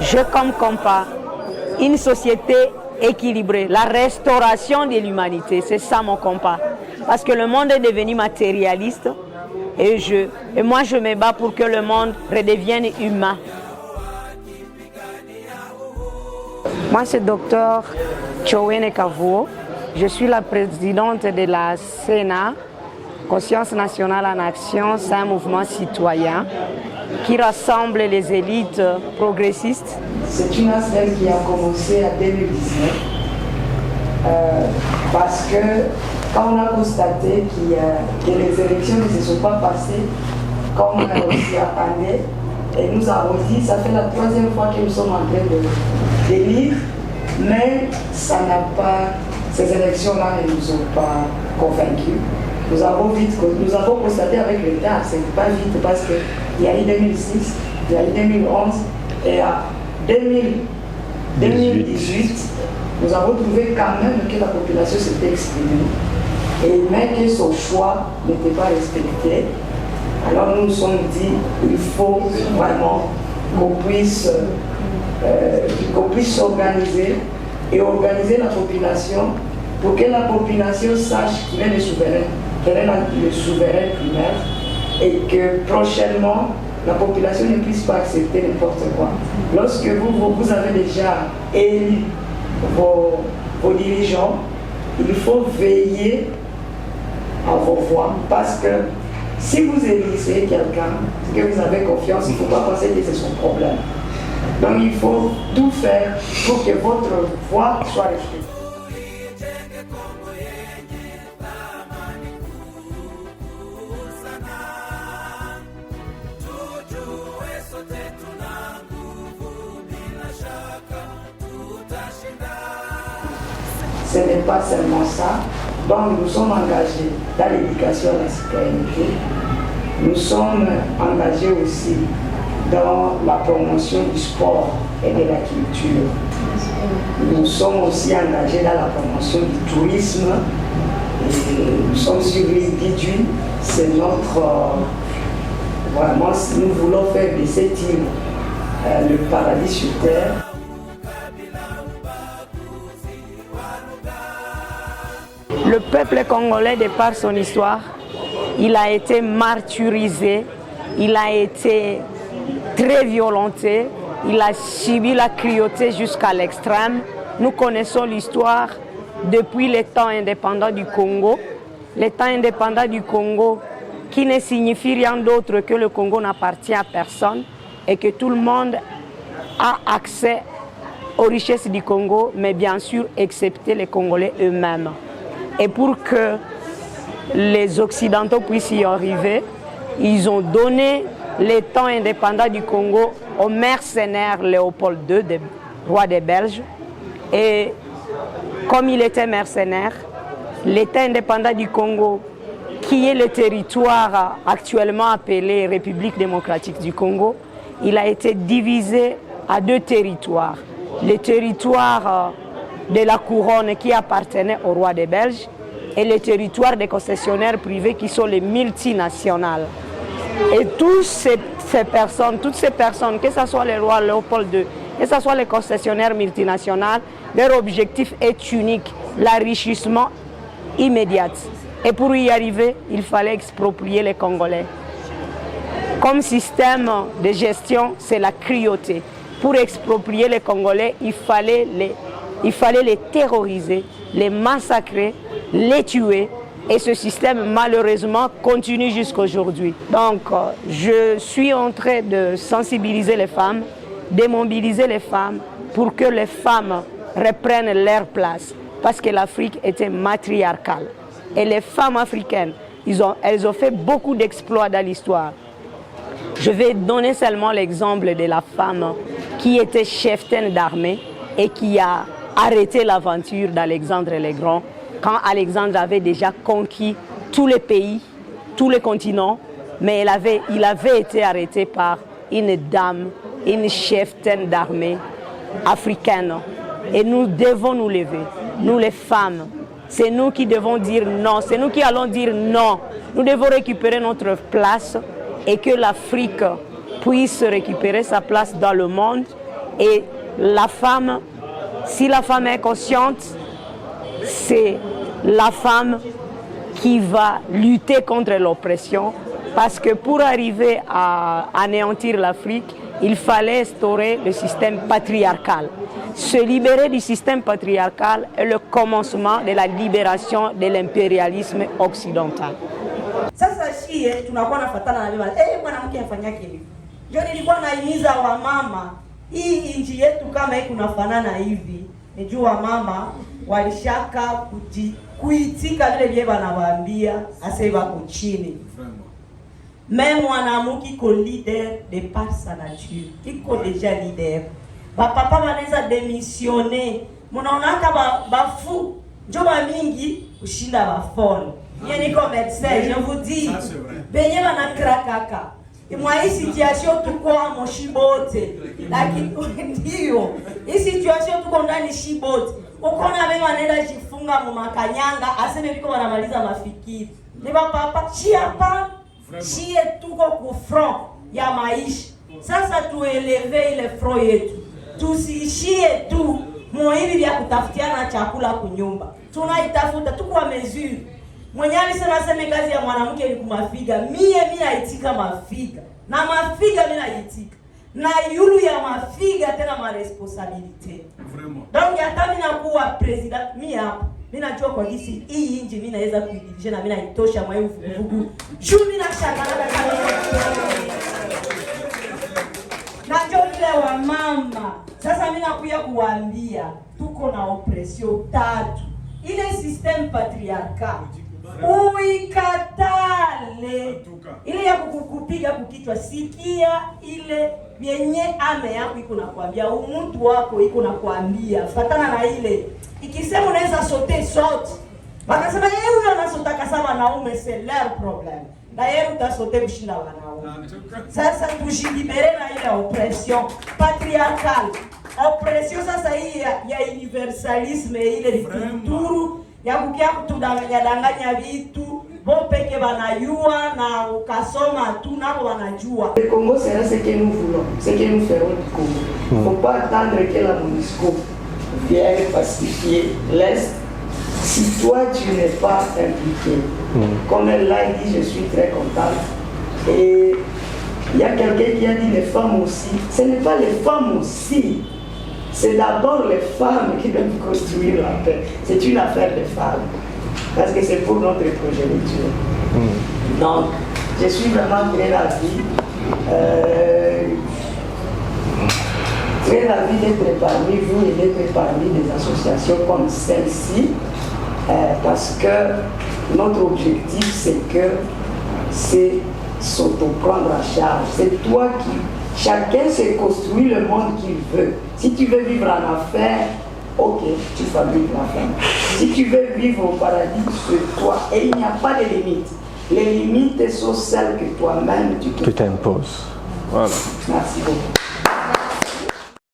Je comme compas une société équilibrée, la restauration de l'humanité, c'est ça mon compas. Parce que le monde est devenu matérialiste et moi je me bats pour que le monde redevienne humain. Moi c'est Dr Chowene Kavuo, je suis la présidente de la Sénat, Conscience nationale en action, c'est un mouvement citoyen qui rassemble les élites progressistes. C'est une affaire qui a commencé en 2019 parce que quand on a constaté que les élections ne se sont pas passées comme on s'y attendait, et nous avons dit, ça fait la troisième fois que nous sommes en train d'élire, mais ça n'a pas, ces élections-là ne nous ont pas convaincus. Nous avons constaté avec l'État, c'est pas vite parce qu'il y a eu 2006, il y a eu 2011 et à 2018, nous avons trouvé quand même que la population s'était exprimée et même que son choix n'était pas respecté. Alors nous nous sommes dit qu'il faut vraiment qu'on puisse s'organiser et organiser la population pour que la population sache qu'il est le souverain, quel est le souverain primaire et que prochainement la population ne puisse pas accepter n'importe quoi. Lorsque vous avez déjà élu vos dirigeants, il faut veiller à vos voix parce que si vous élisez quelqu'un, que vous avez confiance, il ne faut pas penser que c'est son problème. Donc il faut tout faire pour que votre voix soit respectée. Ce n'est pas seulement ça. Donc nous sommes engagés dans l'éducation à la citoyenneté. Nous sommes engagés aussi dans la promotion du sport et de la culture. Nous sommes aussi engagés dans la promotion du tourisme. Et nous sommes sur l'île d'Idjouin. C'est notre... vraiment, nous voulons faire de cette île le paradis sur terre. Le peuple congolais, de par son histoire, il a été martyrisé, il a été très violenté, il a subi la cruauté jusqu'à l'extrême. Nous connaissons l'histoire depuis les temps indépendants du Congo. Les temps indépendants du Congo qui ne signifie rien d'autre que le Congo n'appartient à personne et que tout le monde a accès aux richesses du Congo, mais bien sûr, excepté les Congolais eux-mêmes. Et pour que les Occidentaux puissent y arriver, ils ont donné les temps indépendants du Congo au mercenaire Léopold II, roi des Belges. Et comme il était mercenaire, l'État indépendant du Congo, qui est le territoire actuellement appelé République démocratique du Congo, il a été divisé à deux territoires. Le territoire de la couronne qui appartenait au roi des Belges et le territoire des concessionnaires privés qui sont les multinationales. Et toutes ces personnes, que ce soit le roi Léopold II, que ce soit les concessionnaires multinationales, leur objectif est unique, l'enrichissement immédiat. Et pour y arriver, il fallait exproprier les Congolais. Comme système de gestion, c'est la cruauté. Pour exproprier les Congolais, il fallait les terroriser, les massacrer, les tuer. Et ce système, malheureusement, continue jusqu'à aujourd'hui. Donc, je suis en train de sensibiliser les femmes, de mobiliser les femmes pour que les femmes reprennent leur place. Parce que l'Afrique était matriarcale. Et les femmes africaines, elles ont fait beaucoup d'exploits dans l'histoire. Je vais donner seulement l'exemple de la femme qui était cheftaine d'armée et qui a arrêté l'aventure d'Alexandre le Grand quand Alexandre avait déjà conquis tous les pays, tous les continents, mais il avait été arrêté par une dame, une cheftaine d'armée africaine. Et nous devons nous lever, nous les femmes, C'est nous qui devons dire non. C'est nous qui allons dire non. Nous devons récupérer notre place et que l'Afrique puisse récupérer sa place dans le monde. Et la femme, si la femme est consciente, c'est la femme qui va lutter contre l'oppression. Parce que pour arriver à anéantir l'Afrique, il fallait instaurer le système patriarcal. Se libérer du système patriarcal est le commencement de la libération de l'impérialisme occidental. Sasa shie tunakuwa nafuatana na baba mwanamke afanya kile. Ndio nilikuwa naimiza wa mama, hii inji yetu kama hii kunafanana hivi. Nijua mama walishaka kuitika vile vile wanawaambia ase wako chini. Même mwanamke iko leader de par sa nature. Iko deja leader. Papa wanaweza démissionner. Mnaonaka bafu njoba mingi kushinda bafolo. Yeye niko médecin, je vous dis. Benye banakrakaka. Imwa hii situation tuko amo shibote. Lakini ndio. Hii situation tuko ndani shibote. Ukona wewe wanaenda jifunga mu makanyanga, aseme biko wanamaliza mafikiri. Ni papa chia pa chie tuko ku front ya maisha. Sasa tueleve ile front yetu. Tusiishie tu muhibi vya kutafutiana chakula kunyumba. Tunaitafuta tuko wa mesure. Mwenye alisema sema kazi ya mwanamke ni kumafiga. Mimi naitika mafiga. Na mafiga mimi naitika. Na yulu ya mafiga tena ma responsabilité. Vraiment. Donc hata mimi nakuwa president mimi hapa. Mimi najua kwa gisi hii nje mimi naweza kuidirije na mimi naitosha mwa hiyo vuguvugu. Juu mimi nashangana na ndio wa mama. Sasa mimi nakuja kuambia tuko na oppression tatu. Ile system patriarcal uikatale. Ile ya kukupiga kukichwa, sikia ile yenye ame yako iko nakwambia, mtu wako iko nakwambia, fatana na ile. Ikisema unaweza sote sote. Bakasema yeye huyo anasota kasa wanaume, c'est leur problème. Na yeye utasote kushinda wanaume. Sasa tujilibere na ile oppression patriarcal. Oppression sasa hii ya universalisme ile lituru ya kukia kutudanganya vitu bo peke banayua na ukasoma tu nabo wanajua. Le Congo sera ce que nous voulons, ce que nous ferons du Congo. Il ne faut pas attendre que la MONUSCO vienne pacifier l'Est si toi tu n'es pas impliqué. Comme elle l'a dit, je suis très contente. Et il y a quelqu'un qui a dit les femmes aussi. Ce n'est pas les femmes aussi. C'est d'abord les femmes qui doivent construire la paix. C'est une affaire de femmes. Parce que c'est pour notre progéniture. Donc, je suis vraiment très ravi. Très ravi d'être parmi vous et d'être parmi des associations comme celle-ci. Parce que notre objectif, c'est s'auto-prendre en charge. C'est toi qui... Chacun se construit le monde qu'il veut. Si tu veux vivre en affaires, ok, tu fabriques l'affaire. Si tu veux vivre au paradis, c'est toi. Et il n'y a pas de limites. Les limites sont celles que toi-même tu t'imposes. Voilà. Merci beaucoup.